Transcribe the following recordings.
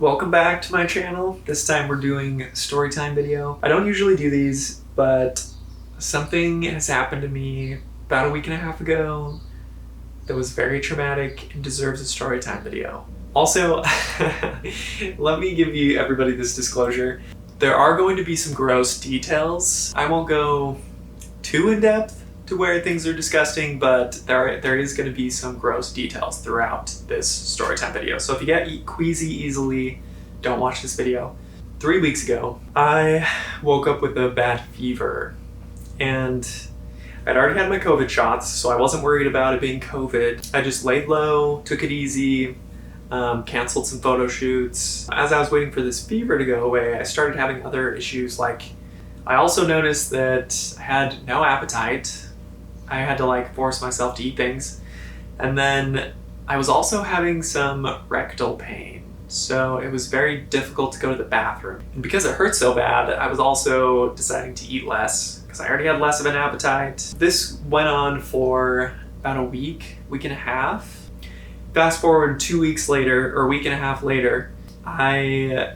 Welcome back to my channel. This time we're doing a story time video. I don't usually do these, but something has happened to me about a week and a half ago that was very traumatic and deserves a story time video. Also, let me give you everybody this disclosure. There are going to be some gross details. I won't go too in depth to where things are disgusting, but there is going to be some gross details throughout this storytime video. So if you get queasy easily, don't watch this video. 3 weeks ago, I woke up with a bad fever, and I'd already had my COVID shots, so I wasn't worried about it being COVID. I just laid low, took it easy, canceled some photo shoots. As I was waiting for this fever to go away, I started having other issues. Like, I also noticed that I had no appetite. I had to force myself to eat things. And then I was also having some rectal pain. So it was very difficult to go to the bathroom. And because it hurt so bad, I was also deciding to eat less because I already had less of an appetite. This went on for about a week and a half. Fast forward 2 weeks later, or a week and a half later, I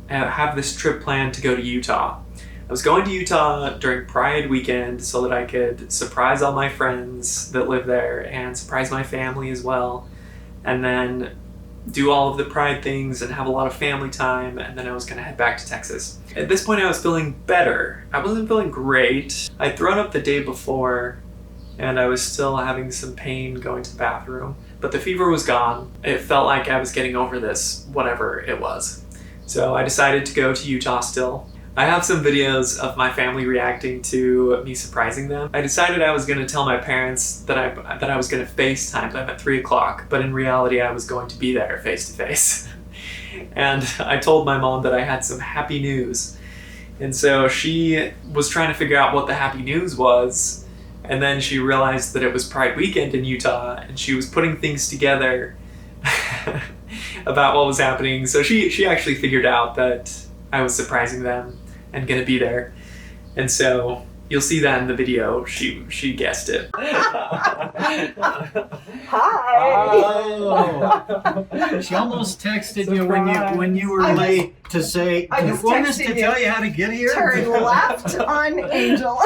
have this trip planned to go to Utah. I was going to Utah during Pride weekend so that I could surprise all my friends that live there and surprise my family as well, and then do all of the Pride things and have a lot of family time, and then I was going to head back to Texas. At this point I was feeling better. I wasn't feeling great. I'd thrown up the day before and I was still having some pain going to the bathroom, but the fever was gone. It felt like I was getting over this, whatever it was. So I decided to go to Utah still. I have some videos of my family reacting to me surprising them. I decided I was going to tell my parents that I was going to FaceTime them at 3 o'clock, but in reality I was going to be there face to face. And I told my mom that I had some happy news. And so she was trying to figure out what the happy news was, and then she realized that it was Pride weekend in Utah, and she was putting things together about what was happening. So she actually figured out that I was surprising them and gonna be there. And so you'll see that in the video. She guessed it. Hi. Oh. She almost texted you when you were late to say, "Do you want us to tell you how to get here?" Turn left on Angel.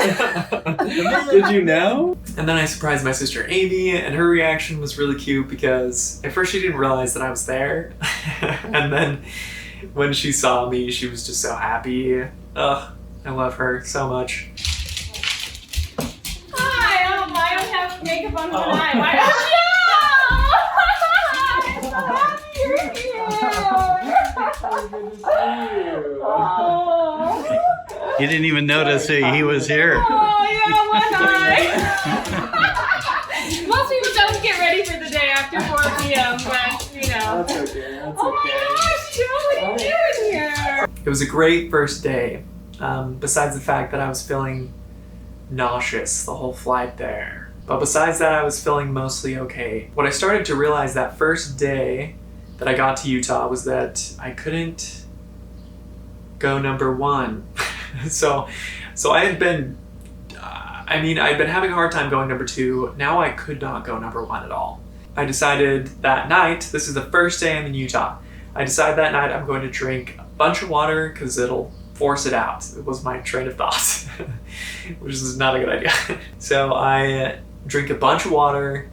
Did you know? And then I surprised my sister Amy, and her reaction was really cute because at first she didn't realize that I was there. And then when she saw me, she was just so happy. Ugh, I love her so much. Hi, I don't have makeup on tonight. Why Oh, You didn't even notice he was here. Oh, yeah, one eye. Most people don't get ready for the day after 4 p.m., but, you know. That's okay, that's Oh my gosh, Joe, what are you doing here? It was a great first day, besides the fact that I was feeling nauseous the whole flight there. But besides that, I was feeling mostly okay. What I started to realize that first day that I got to Utah was that I couldn't go number one. So I had been, I'd been having a hard time going number 2. Now I could not go number 1 at all. I decided that night, this is the first day I'm in Utah, I decided that night I'm going to drink a bunch of water because it'll force it out. It was my train of thought, which is not a good idea. So I drink a bunch of water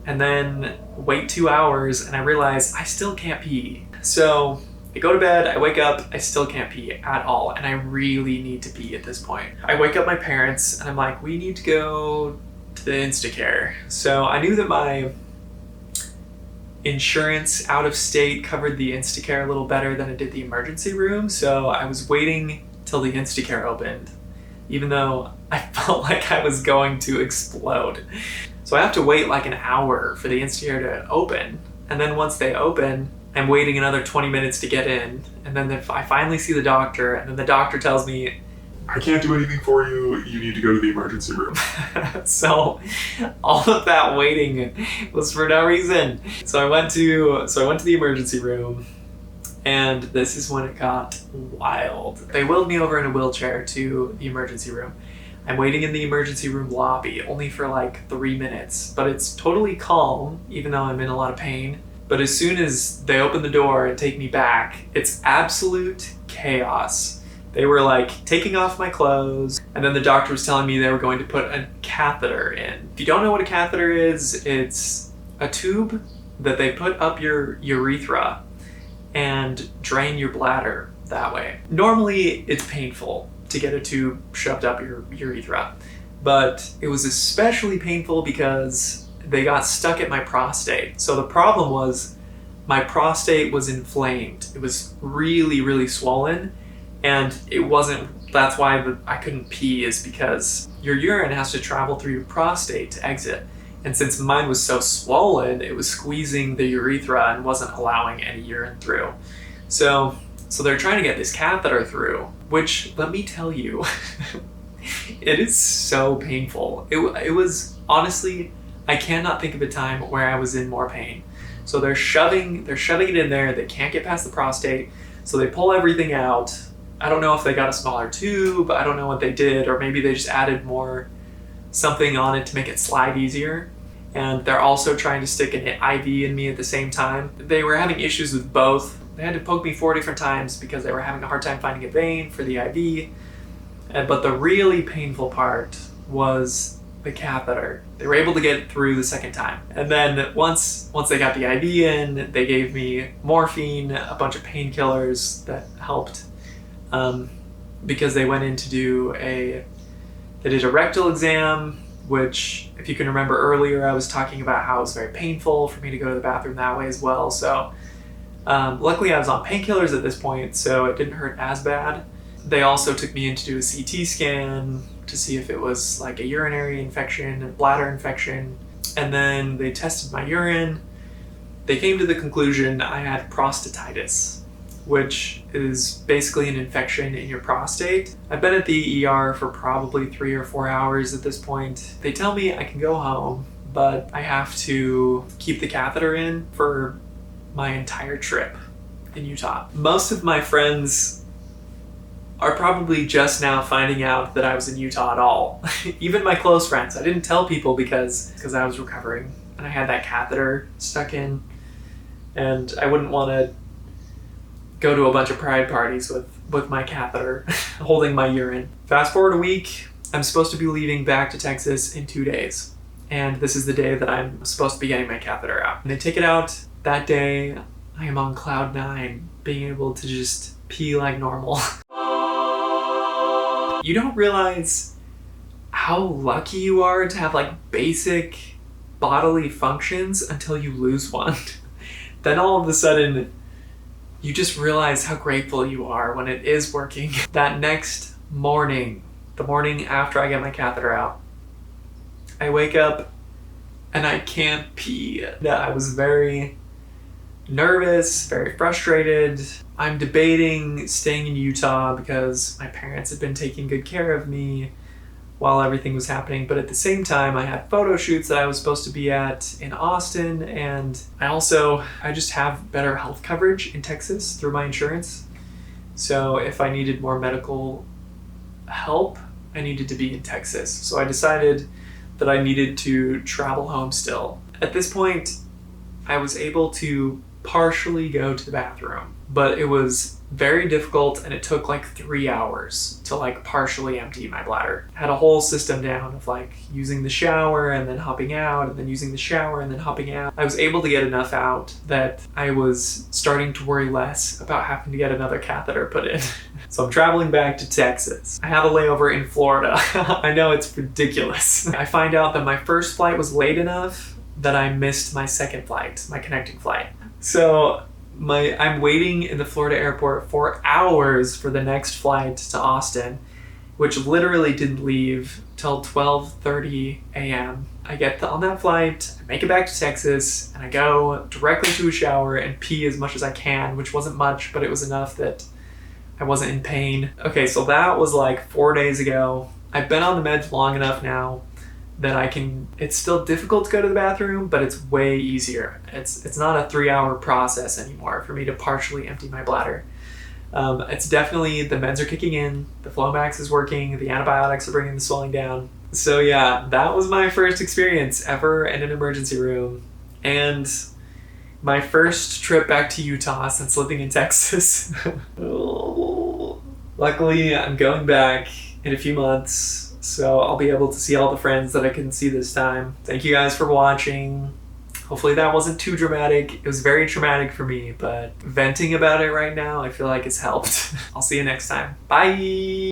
and then wait 2 hours, and I realize I still can't pee. So I go to bed, I wake up, I still can't pee at all, and I really need to pee at this point. I wake up my parents and I'm like, we need to go to the Instacare. So I knew that my insurance out of state covered the Instacare a little better than it did the emergency room, so I was waiting till the Instacare opened, even though I felt like I was going to explode. So I have to wait like an hour for the Instacare to open, and then once they open, I'm waiting another 20 minutes to get in, and then if I finally see the doctor, and then the doctor tells me, I can't do anything for you, you need to go to the emergency room. So all of that waiting was for no reason. So I went to the emergency room, and this is when it got wild. They wheeled me over in a wheelchair to the emergency room. I'm waiting in the emergency room lobby only for like 3 minutes, but it's totally calm even though I'm in a lot of pain. But as soon as they open the door and take me back, it's absolute chaos. They were like taking off my clothes, and then the doctor was telling me they were going to put a catheter in. If you don't know what a catheter is, it's a tube that they put up your urethra and drain your bladder that way. Normally, it's painful to get a tube shoved up your urethra, but it was especially painful because they got stuck at my prostate. So the problem was my prostate was inflamed. It was really, really swollen, and it wasn't, that's why I couldn't pee, is because your urine has to travel through your prostate to exit. And since mine was so swollen, it was squeezing the urethra and wasn't allowing any urine through. So they're trying to get this catheter through, which, let me tell you, it is so painful. It was, honestly, I cannot think of a time where I was in more pain. So they're shoving it in there. They can't get past the prostate. So they pull everything out. I don't know if they got a smaller tube. I don't know what they did, or maybe they just added more something on it to make it slide easier. And they're also trying to stick an IV in me at the same time. They were having issues with both. They had to poke me 4 different times because they were having a hard time finding a vein for the IV. But the really painful part was the catheter. They were able to get it through the second time. And then once they got the IV in, they gave me morphine, a bunch of painkillers that helped, because they went in to they did a rectal exam, which, if you can remember earlier, I was talking about how it was very painful for me to go to the bathroom that way as well. So luckily I was on painkillers at this point, so it didn't hurt as bad. They also took me in to do a CT scan to see if it was like a urinary infection and bladder infection. And then they tested my urine. They came to the conclusion I had prostatitis, which is basically an infection in your prostate. I've been at the ER for probably 3 or 4 hours at this point. They tell me I can go home, but I have to keep the catheter in for my entire trip in Utah. Most of my friends are probably just now finding out that I was in Utah at all. Even my close friends. I didn't tell people because I was recovering and I had that catheter stuck in, and I wouldn't want to go to a bunch of pride parties with my catheter holding my urine. Fast forward a week, I'm supposed to be leaving back to Texas in 2 days. And this is the day that I'm supposed to be getting my catheter out. And they take it out that day. I am on cloud 9, being able to just pee like normal. You don't realize how lucky you are to have like basic bodily functions until you lose one. Then all of a sudden, you just realize how grateful you are when it is working. That next morning, the morning after I get my catheter out, I wake up and I can't pee. I was very nervous, very frustrated. I'm debating staying in Utah because my parents had been taking good care of me while everything was happening, but at the same time I had photo shoots that I was supposed to be at in Austin, and I just have better health coverage in Texas through my insurance. So if I needed more medical help, I needed to be in Texas. So I decided that I needed to travel home still. At this point, I was able to partially go to the bathroom, but it was very difficult and it took like 3 hours to like partially empty my bladder. I had a whole system down of like using the shower and then hopping out and then using the shower and then hopping out. I was able to get enough out that I was starting to worry less about having to get another catheter put in. So I'm traveling back to Texas. I have a layover in Florida. I know it's ridiculous. I find out that my first flight was late enough that I missed my second flight, my connecting flight. So I'm waiting in the Florida airport for hours for the next flight to Austin, which literally didn't leave till 12:30 a.m. I get on that flight, I make it back to Texas, and I go directly to a shower and pee as much as I can, which wasn't much, but it was enough that I wasn't in pain. Okay, so that was like 4 days ago. I've been on the meds long enough now that it's still difficult to go to the bathroom, but it's way easier. It's not a 3-hour process anymore for me to partially empty my bladder. It's definitely, the meds are kicking in, the Flomax is working, the antibiotics are bringing the swelling down. So yeah, that was my first experience ever in an emergency room. And My first trip back to Utah since living in Texas. Luckily, I'm going back in a few months, so I'll be able to see all the friends that I couldn't see this time. Thank you guys for watching. Hopefully that wasn't too dramatic. It was very traumatic for me, but venting about it right now, I feel like it's helped. I'll see you next time. Bye!